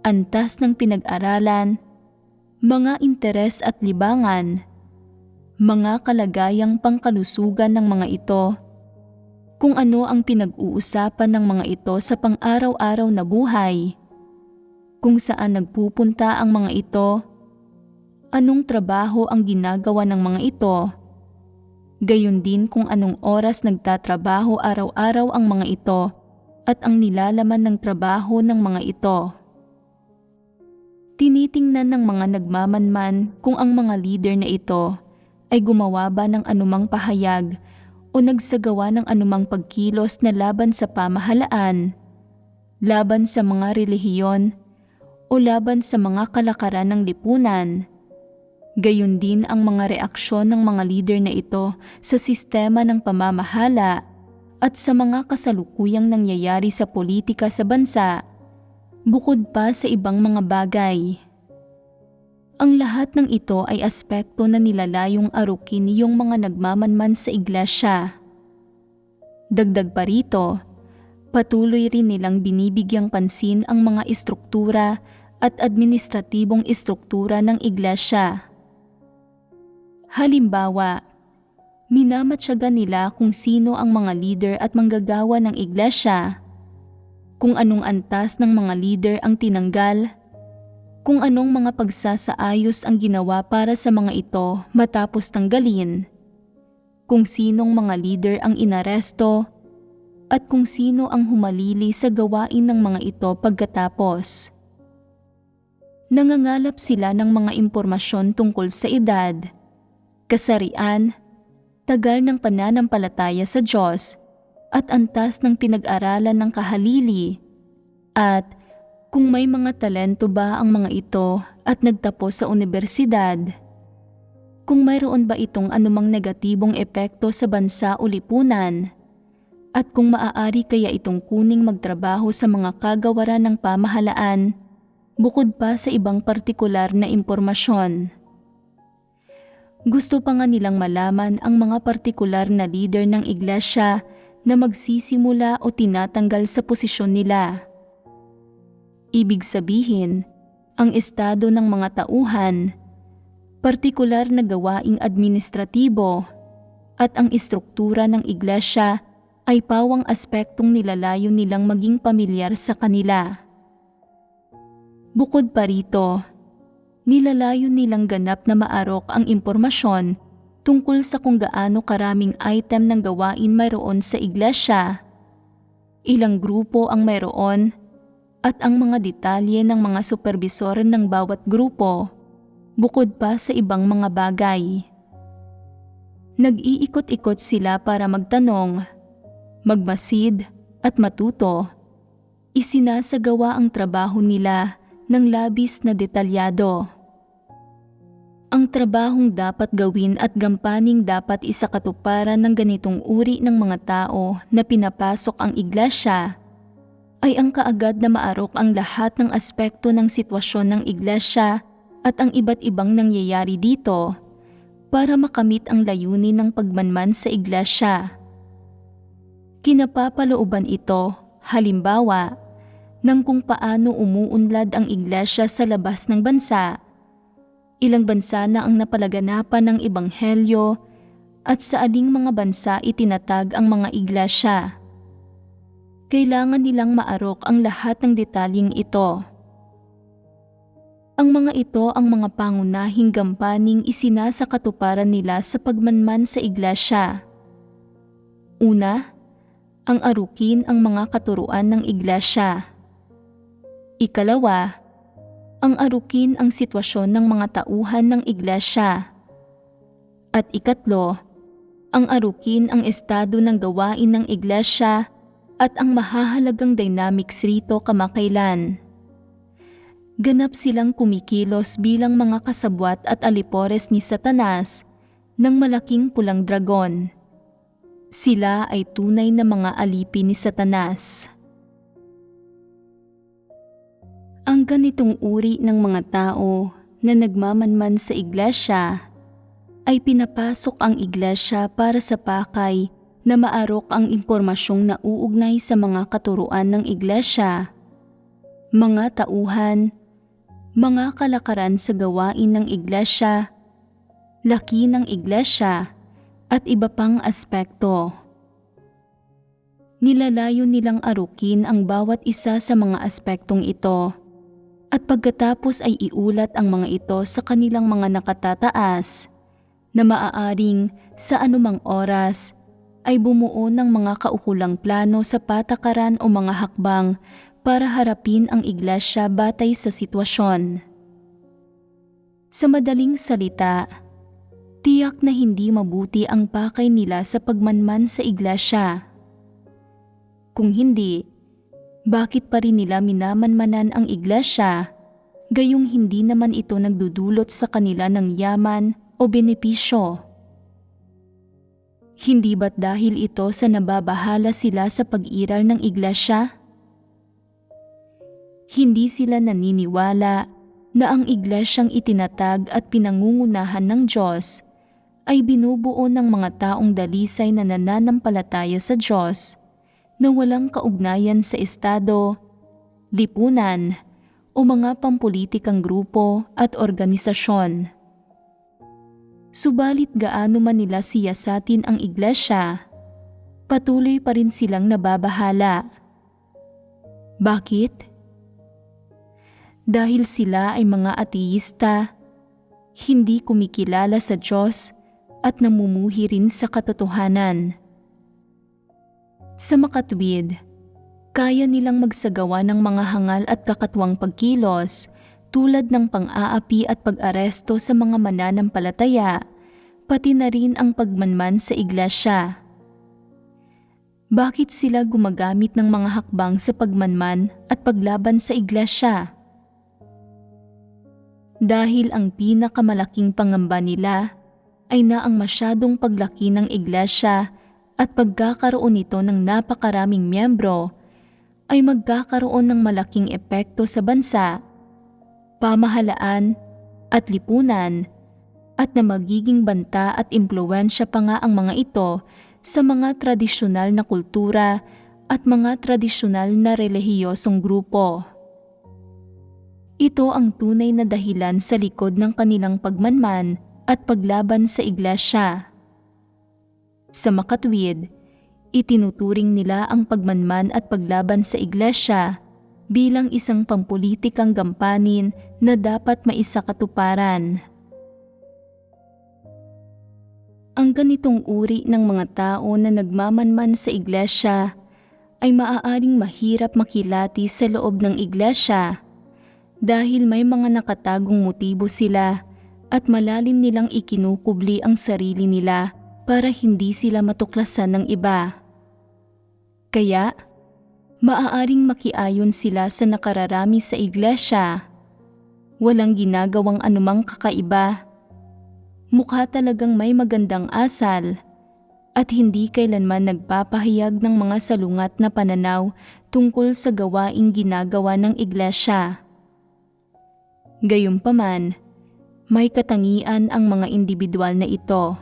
antas ng pinag-aralan, mga interes at libangan, mga kalagayang pangkalusugan ng mga ito, kung ano ang pinag-uusapan ng mga ito sa pang-araw-araw na buhay, kung saan nagpupunta ang mga ito, anong trabaho ang ginagawa ng mga ito, gayon din kung anong oras nagtatrabaho araw-araw ang mga ito at ang nilalaman ng trabaho ng mga ito. Tinitingnan ng mga nagmamanman kung ang mga leader na ito ay gumawa ba ng anumang pahayag o nagsagawa ng anumang pagkilos na laban sa pamahalaan, laban sa mga relihiyon o laban sa mga kalakaran ng lipunan. Gayon din ang mga reaksyon ng mga leader na ito sa sistema ng pamamahala at sa mga kasalukuyang nangyayari sa politika sa bansa, bukod pa sa ibang mga bagay. Ang lahat ng ito ay aspekto na nilalayong arukin niyong mga nagmamanman sa iglesia. Dagdag pa rito, patuloy rin nilang binibigyang pansin ang mga istruktura at administratibong istruktura ng iglesia. Halimbawa, minamatyaga nila kung sino ang mga leader at manggagawa ng iglesia, kung anong antas ng mga leader ang tinanggal, kung anong mga pagsasaayos ang ginawa para sa mga ito matapos tanggalin, kung sinong mga leader ang inaresto, at kung sino ang humalili sa gawain ng mga ito pagkatapos. Nangangalap sila ng mga impormasyon tungkol sa edad, kasarian, tagal ng pananampalataya sa Diyos, at antas ng pinag-aralan ng kahalili, at kung may mga talento ba ang mga ito at nagtapos sa unibersidad, kung mayroon ba itong anumang negatibong epekto sa bansa o lipunan, at kung maaari kaya itong kuning magtrabaho sa mga kagawaran ng pamahalaan, bukod pa sa ibang partikular na impormasyon. Gusto pa nga nilang malaman ang mga partikular na leader ng iglesia na magsisimula o tinatanggal sa posisyon nila. Ibig sabihin, ang estado ng mga tauhan, partikular na gawaing administratibo, at ang istruktura ng iglesia ay pawang aspektong nilalayo nilang maging pamilyar sa kanila. Bukod pa rito, nilalayo nilang ganap na maarok ang impormasyon tungkol sa kung gaano karaming item ng gawain mayroon sa iglesia, ilang grupo ang mayroon, at ang mga detalye ng mga superbisoran ng bawat grupo, bukod pa sa ibang mga bagay. Nag-iikot-ikot sila para magtanong, magmasid at matuto. Isinasagawa ang trabaho nila ng labis na detalyado. Ang trabahong dapat gawin at gampaning dapat isakatuparan ng ganitong uri ng mga tao na pinapasok ang iglesia ay ang kaagad na maarok ang lahat ng aspekto ng sitwasyon ng iglesia at ang iba't ibang nangyayari dito para makamit ang layunin ng pagmanman sa iglesia. Kinapapalooban ito, halimbawa, ng kung paano umuunlad ang iglesia sa labas ng bansa, ilang bansa na ang napalaganapan ng ebanghelyo at sa aling mga bansa itinatag ang mga iglesia. Kailangan nilang maarok ang lahat ng detalyeng ito. Ang mga ito ang mga pangunahing gampaning isinasakatuparan nila sa pagmanman sa iglesia. Una, ang arukin ang mga katuruan ng iglesia. Ikalawa, ang arukin ang sitwasyon ng mga tauhan ng iglesia. At ikatlo, ang arukin ang estado ng gawain ng iglesia at ang mahahalagang dynamics rito kamakailan. Ganap silang kumikilos bilang mga kasabwat at alipores ni Satanas ng malaking pulang dragon. Sila ay tunay na mga alipin ni Satanas. Ang ganitong uri ng mga tao na nagmamanman sa iglesia ay pinapasok ang iglesia para sa pakay na maarok ang impormasyong nauugnay sa mga katuruan ng iglesia, mga tauhan, mga kalakaran sa gawain ng iglesia, laki ng iglesia, at iba pang aspekto. Nilalayo nilang arukin ang bawat isa sa mga aspektong ito at pagkatapos ay iulat ang mga ito sa kanilang mga nakatataas na maaaring sa anumang oras ay bumuo ng mga kaukulang plano sa patakaran o mga hakbang para harapin ang iglesia batay sa sitwasyon. Sa madaling salita, tiyak na hindi mabuti ang pakay nila sa pagmanman sa iglesia. Kung hindi, bakit pa rin nila minamanmanan ang iglesia, gayong hindi naman ito nagdudulot sa kanila ng yaman o benepisyo? Hindi ba't dahil ito sa nababahala sila sa pag-iral ng iglesia? Hindi sila naniniwala na ang iglesyang itinatag at pinangungunahan ng Diyos ay binubuo ng mga taong dalisay na nananampalataya sa Diyos na walang kaugnayan sa estado, lipunan o mga pampulitikang grupo at organisasyon. Subalit gaano man nila siyasatin ang iglesia, patuloy pa rin silang nababahala. Bakit? Dahil sila ay mga ateísta, hindi kumikilala sa Diyos at namumuhi rin sa katotohanan. Sa makatwid, kaya nilang magsagawa ng mga hangal at kakatwang pagkilos tulad ng pang-aapi at pag-aresto sa mga mananampalataya, pati na rin ang pagmanman sa iglesia. Bakit sila gumagamit ng mga hakbang sa pagmanman at paglaban sa iglesia? Dahil ang pinakamalaking pangamba nila ay na ang masyadong paglaki ng iglesia at pagkakaroon nito ng napakaraming miyembro ay magkakaroon ng malaking epekto sa bansa, pamahalaan at lipunan, at na magiging banta at impluwensya pa nga ang mga ito sa mga tradisyonal na kultura at mga tradisyonal na relihiyosong grupo. Ito ang tunay na dahilan sa likod ng kanilang pagmanman at paglaban sa iglesia. Sa makatwid, itinuturing nila ang pagmanman at paglaban sa iglesia bilang isang pampulitikang gampanin na dapat maisakatuparan. Ang ganitong uri ng mga tao na nagmamanman sa iglesia ay maaaring mahirap makilati sa loob ng iglesia dahil may mga nakatagong motibo sila at malalim nilang ikinukubli ang sarili nila para hindi sila matuklasan ng iba. Kaya, maaaring makiayon sila sa nakararami sa iglesia. Walang ginagawang anumang kakaiba. Mukha talagang may magandang asal at hindi kailanman nagpapahayag ng mga salungat na pananaw tungkol sa gawaing ginagawa ng iglesia. Gayunpaman, may katangian ang mga individual na ito.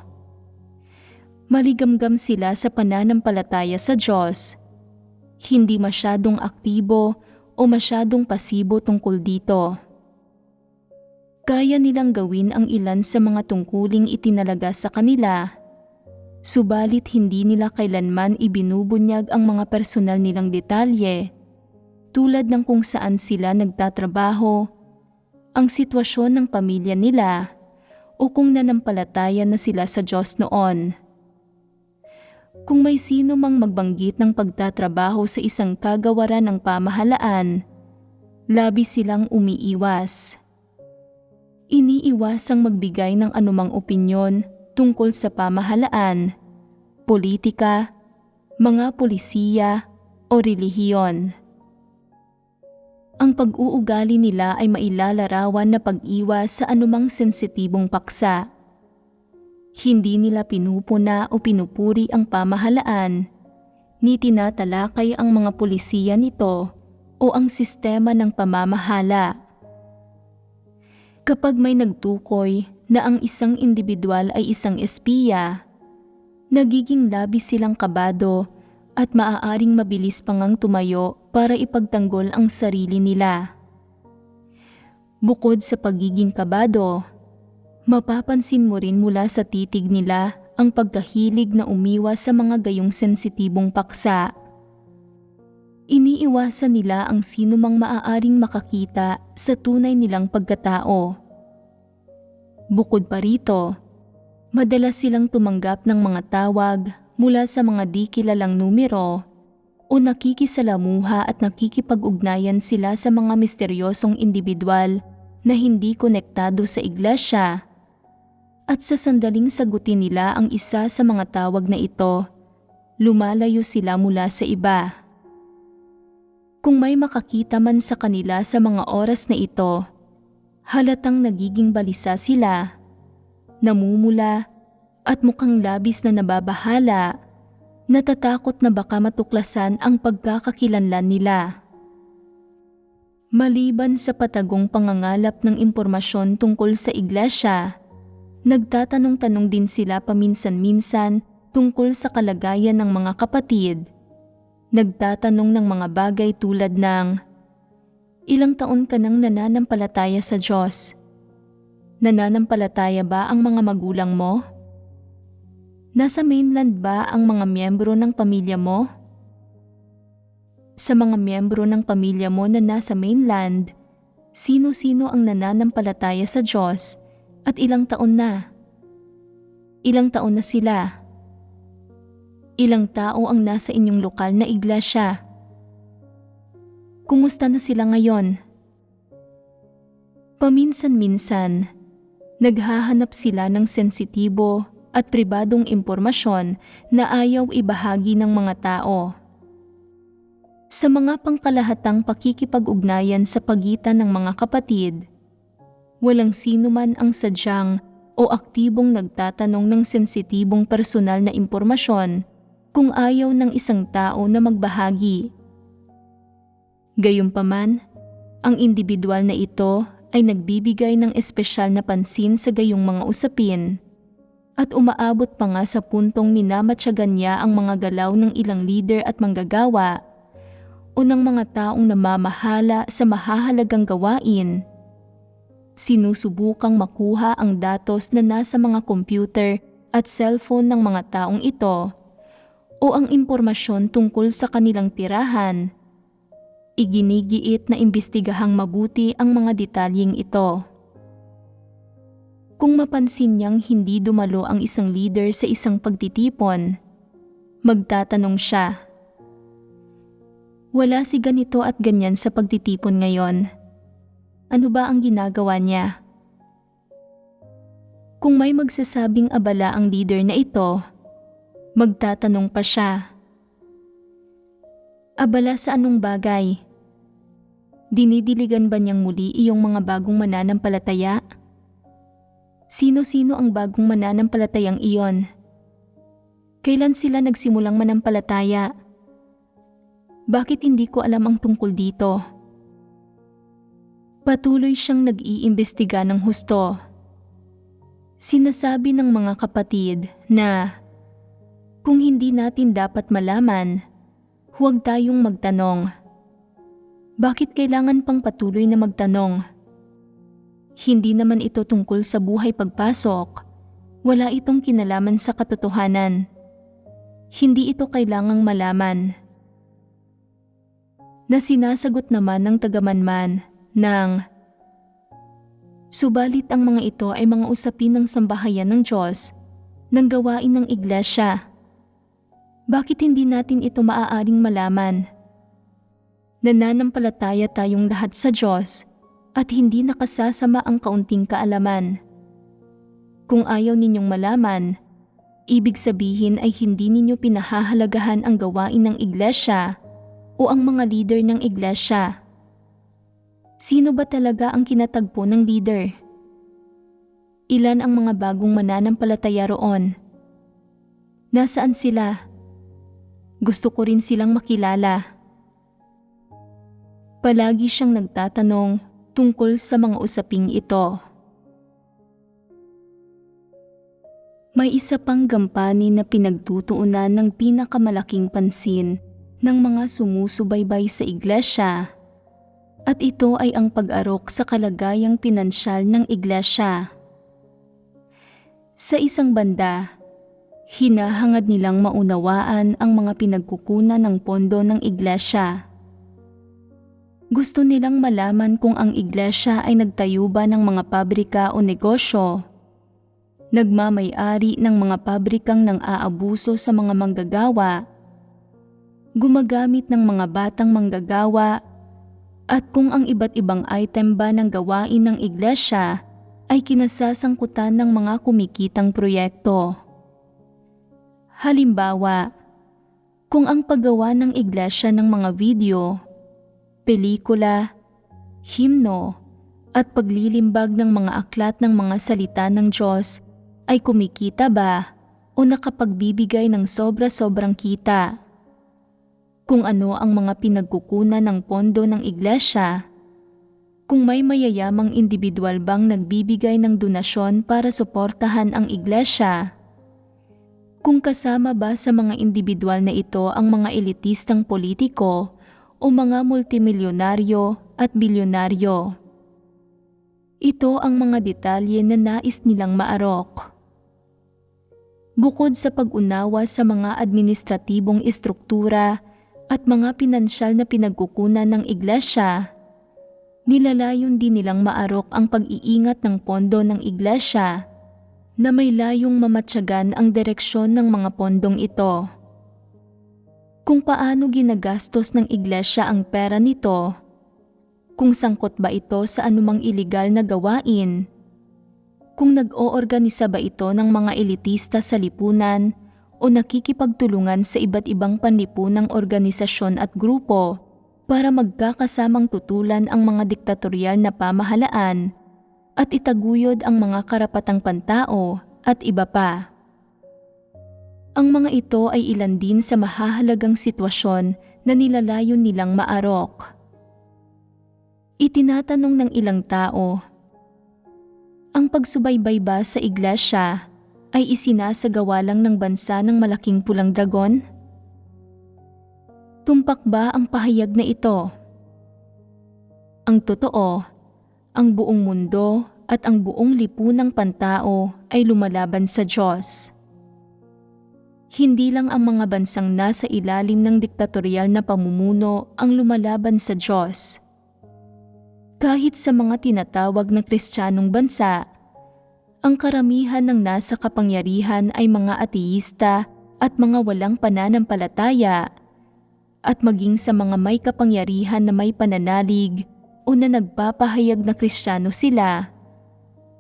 Maligamgam sila sa pananampalataya sa Diyos. Hindi masyadong aktibo o masyadong pasibo tungkol dito. Kaya nilang gawin ang ilan sa mga tungkuling itinalaga sa kanila, subalit hindi nila kailanman ibinubunyag ang mga personal nilang detalye, tulad ng kung saan sila nagtatrabaho, ang sitwasyon ng pamilya nila, o kung nanampalataya na sila sa Diyos noon. Kung may sino mang magbanggit ng pagtatrabaho sa isang kagawaran ng pamahalaan, labis silang umiiwas. Iniiwasang magbigay ng anumang opinyon tungkol sa pamahalaan, politika, mga pulisiya o relihiyon. Ang pag-uugali nila ay mailalarawan na pag-iwas sa anumang sensitibong paksa. Hindi nila pinupuna o pinupuri ang pamahalaan, ni tinatalakay ang mga pulisiya nito o ang sistema ng pamamahala. Kapag may nagtukoy na ang isang individual ay isang espiya, nagiging labis silang kabado at maaaring mabilis pangang tumayo para ipagtanggol ang sarili nila. Bukod sa pagiging kabado, mapapansin mo rin mula sa titig nila ang pagkahilig na umiwas sa mga gayong sensitibong paksa. Iniiwasan nila ang sinumang maaaring makakita sa tunay nilang pagkatao. Bukod pa rito, madalas silang tumanggap ng mga tawag mula sa mga di kilalang numero o nakikisalamuha at nakikipag-ugnayan sila sa mga misteryosong individual na hindi konektado sa iglesia. At sa sandaling sagutin nila ang isa sa mga tawag na ito, lumalayo sila mula sa iba. Kung may makakita man sa kanila sa mga oras na ito, halatang nagiging balisa sila, namumula at mukhang labis na nababahala, natatakot na baka matuklasan ang pagkakakilanlan nila. Maliban sa patagong pangangalap ng impormasyon tungkol sa iglesia, nagtatanong-tanong din sila paminsan-minsan tungkol sa kalagayan ng mga kapatid. Nagtatanong ng mga bagay tulad ng, ilang taon ka nang nananampalataya sa Diyos? Nananampalataya ba ang mga magulang mo? Nasa mainland ba ang mga miyembro ng pamilya mo? Sa mga miyembro ng pamilya mo na nasa mainland, sino-sino ang nananampalataya sa Diyos at ilang taon na? Ilang taon na sila? Ilang tao ang nasa inyong lokal na iglesia? Kumusta na sila ngayon? Paminsan-minsan, naghahanap sila ng sensitibo at pribadong impormasyon na ayaw ibahagi ng mga tao. Sa mga pangkalahatang pakikipag-ugnayan sa pagitan ng mga kapatid, walang sino man ang sadyang o aktibong nagtatanong ng sensitibong personal na impormasyon kung ayaw ng isang tao na magbahagi. Gayunpaman, ang individual na ito ay nagbibigay ng espesyal na pansin sa gayong mga usapin at umaabot pa nga sa puntong minamatyagan niya ang mga galaw ng ilang leader at manggagawa o ng mga taong namamahala sa mahahalagang gawain. Sinusubukang makuha ang datos na nasa mga computer at cellphone ng mga taong ito o ang impormasyon tungkol sa kanilang tirahan. Iginigiit na imbestigahang mabuti ang mga detalyeng ito. Kung mapansin niyang hindi dumalo ang isang leader sa isang pagtitipon, magtatanong siya, wala si ganito at ganyan sa pagtitipon ngayon. Ano ba ang ginagawa niya? Kung may magsasabing abala ang leader na ito, magtatanong pa siya, abala sa anong bagay? Dinidiligan ba niyang muli iyong mga bagong mananampalataya? Sino-sino ang bagong mananampalatayang iyon? Kailan sila nagsimulang manampalataya? Bakit hindi ko alam ang tungkol dito? Patuloy siyang nag-iimbestiga ng husto. Sinasabi ng mga kapatid na kung hindi natin dapat malaman, huwag tayong magtanong. Bakit kailangan pang patuloy na magtanong? Hindi naman ito tungkol sa buhay pagpasok. Wala itong kinalaman sa katotohanan. Hindi ito kailangang malaman. Na sinasagot naman ng tagamanman ng, subalit ang mga ito ay mga usapin ng sambahayan ng Diyos, ng gawain ng iglesia. Bakit hindi natin ito maaaring malaman? Nananampalataya tayong lahat sa Diyos at hindi nakasasama ang kaunting kaalaman. Kung ayaw ninyong malaman, ibig sabihin ay hindi ninyo pinahahalagahan ang gawain ng iglesia o ang mga leader ng iglesia. Sino ba talaga ang kinatagpo ng leader? Ilan ang mga bagong mananampalataya roon? Nasaan sila? Gusto ko rin silang makilala. Palagi siyang nagtatanong tungkol sa mga usaping ito. May isa pang gampanin na pinagtutuunan ng pinakamalaking pansin ng mga sumusubaybay sa iglesia, at ito ay ang pag-arok sa kalagayang pinansyal ng iglesia. Sa isang banda, hinahangad nilang maunawaan ang mga pinagkukunan ng pondo ng iglesia. Gusto nilang malaman kung ang iglesia ay nagtayo ba ng mga pabrika o negosyo, nagmamay-ari ng mga pabrikang nang-aabuso sa mga manggagawa, gumagamit ng mga batang manggagawa, at kung ang iba't ibang item ba ng gawain ng iglesia ay kinasasangkutan ng mga kumikitang proyekto. Halimbawa, kung ang paggawa ng iglesia ng mga video, pelikula, himno, at paglilimbag ng mga aklat ng mga salita ng Diyos ay kumikita ba o nakapagbibigay ng sobra-sobrang kita. Kung ano ang mga pinagkukunan ng pondo ng iglesia, kung may mayayamang individual bang nagbibigay ng donasyon para suportahan ang iglesia, kung kasama ba sa mga individual na ito ang mga elitistang politiko o mga multimilyonaryo at bilyonaryo. Ito ang mga detalye na nais nilang maarok. Bukod sa pag-unawa sa mga administratibong istruktura at mga pinansyal na pinagkukunan ng iglesia, nilalayon din nilang maarok ang pag-iingat ng pondo ng iglesia na may layong mamatyagan ang direksyon ng mga pondong ito. Kung paano ginagastos ng iglesia ang pera nito, kung sangkot ba ito sa anumang iligal na gawain, kung nag-oorganisa ba ito ng mga elitista sa lipunan o nakikipagtulungan sa iba't ibang panlipunang organisasyon at grupo para magkakasamang tutulan ang mga diktatorial na pamahalaan at itaguyod ang mga karapatang pantao at iba pa. Ang mga ito ay ilan din sa mahahalagang sitwasyon na nilalayon nilang maarok. Itinatanong ng ilang tao, ang pagsubaybay ba sa iglesia ay isinasagawa lang ng bansa ng malaking pulang dragon? Tumpak ba ang pahayag na ito? Ang totoo, ang buong mundo at ang buong lipunang pantao ay lumalaban sa Diyos. Hindi lang ang mga bansang nasa ilalim ng diktatorial na pamumuno ang lumalaban sa Diyos. Kahit sa mga tinatawag na Kristiyanong bansa, ang karamihan ng nasa kapangyarihan ay mga ateísta at mga walang pananampalataya, at maging sa mga may kapangyarihan na may pananalig o na nagpapahayag na Kristiyano sila,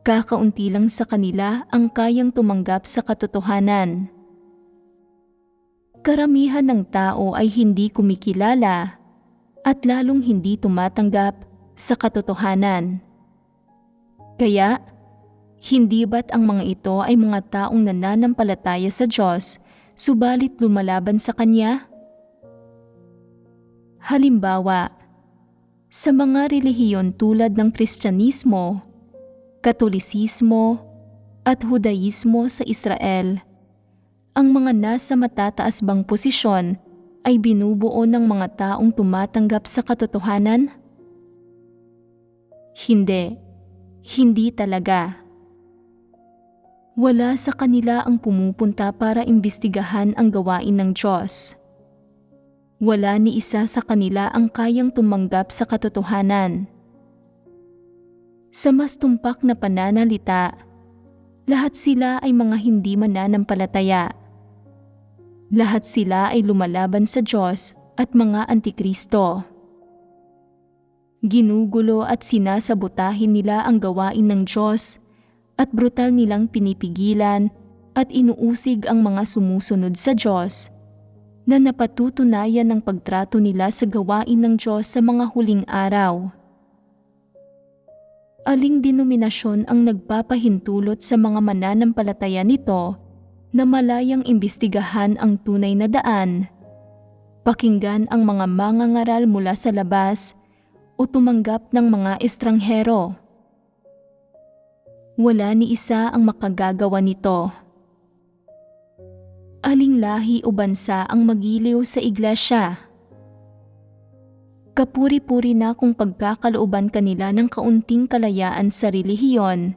kakaunti lang sa kanila ang kayang tumanggap sa katotohanan. Karamihan ng tao ay hindi kumikilala at lalong hindi tumatanggap sa katotohanan. Kaya, hindi ba't ang mga ito ay mga taong nananampalataya sa Diyos subalit lumalaban sa Kanya? Halimbawa, sa mga relihiyon tulad ng Kristyanismo, Katolisismo at Hudaismo sa Israel, ang mga nasa matataas bang posisyon ay binubuo ng mga taong tumatanggap sa katotohanan? Hindi talaga. Wala sa kanila ang pumupunta para imbestigahan ang gawain ng Diyos. Wala ni isa sa kanila ang kayang tumanggap sa katotohanan. Sa mas tumpak na pananalita, lahat sila ay mga hindi mananampalataya. Lahat sila ay lumalaban sa Diyos at mga antikristo. Ginugulo at sinasabotahin nila ang gawain ng Diyos at brutal nilang pinipigilan at inuusig ang mga sumusunod sa Diyos na napatutunayan ng pagtrato nila sa gawain ng Diyos sa mga huling araw. Aling denominasyon ang nagpapahintulot sa mga mananampalataya nito na malayang imbestigahan ang tunay na daan, pakinggan ang mga mangangaral mula sa labas o tumanggap ng mga estranghero? Wala ni isa ang makagagawa nito. Aling lahi o bansa ang magiliw sa iglesia? Kapuri-puri na kung pagkakalooban kanila ng kaunting kalayaan sa relihiyon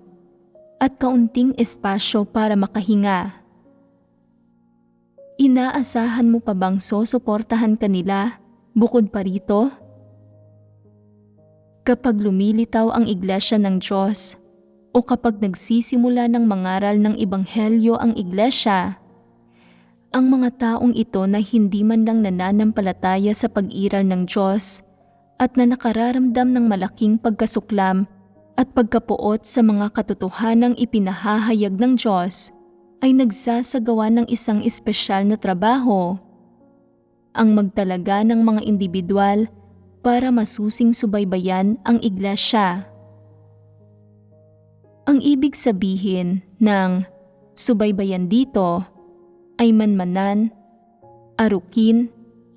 at kaunting espasyo para makahinga. Inaasahan mo pa bang susuportahan kanila bukod pa rito? Kapag lumilitaw ang iglesia ng Diyos o kapag nagsisimula ng mangaral ng ebanghelyo ang iglesia, ang mga taong ito na hindi man lang nananampalataya sa pag-iral ng Diyos at na nakararamdam ng malaking pagkasuklam at pagkapuot sa mga katotohanang ipinahahayag ng Diyos, ay nagsasagawa ng isang espesyal na trabaho, ang magtalaga ng mga individual para masusing subaybayan ang iglesia. Ang ibig sabihin ng subaybayan dito ay manmanan, arukin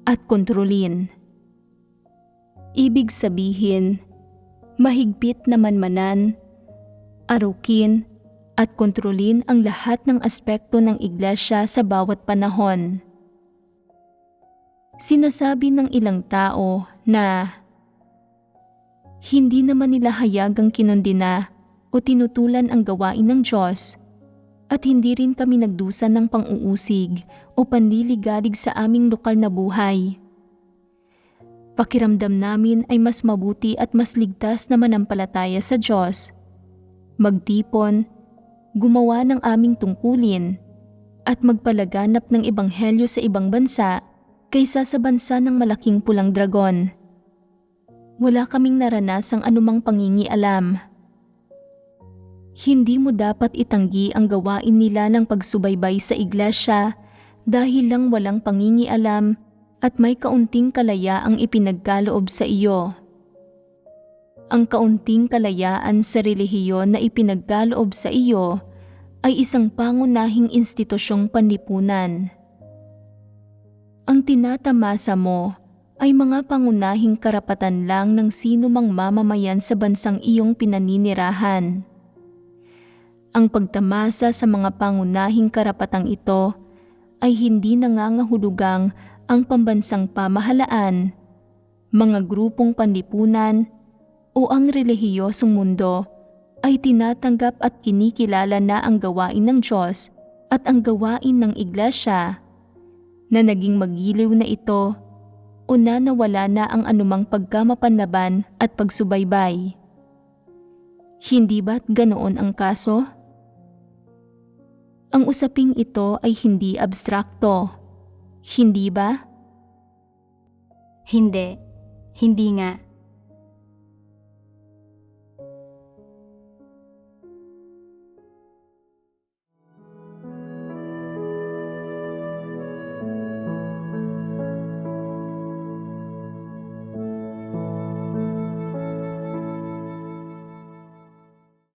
at kontrolin. Ibig sabihin, mahigpit na manmanan, arukin at kontrolin ang lahat ng aspekto ng iglesia sa bawat panahon. Sinasabi ng ilang tao na hindi naman nila hayagang kinondena o tinutulan ang gawain ng Diyos at hindi rin kami nagdusa ng pang-uusig o panliligalig sa aming lokal na buhay. Pakiramdam namin ay mas mabuti at mas ligtas na manampalataya sa Diyos, magtipon, gumawa ng aming tungkulin, at magpalaganap ng ebanghelyo sa ibang bansa kaysa sa bansa ng malaking pulang dragon. Wala kaming naranasang anumang pangingialam. Hindi mo dapat itanggi ang gawain nila ng pagsubaybay sa iglesia dahil lang walang pangingialam at may kaunting kalayaang ipinagkaloob sa iyo. Ang kaunting kalayaan sa relihiyon na ipinagkaloob sa iyo ay isang pangunahing institusyong panlipunan. Ang tinatamasa mo ay mga pangunahing karapatan lang ng sino mang mamamayan sa bansang iyong pinaninirahan. Ang pagtamasa sa mga pangunahing karapatang ito ay hindi nangangahulugang ang pambansang pamahalaan, mga grupong panlipunan o ang relihiyosong mundo ay tinatanggap at kinikilala na ang gawain ng Diyos at ang gawain ng iglesia, na naging magiliw na ito o na nawala na ang anumang pagkamapanlaban at pagsubaybay. Hindi ba't ganoon ang kaso? Ang usaping ito ay hindi abstrakto, hindi ba? Hindi nga.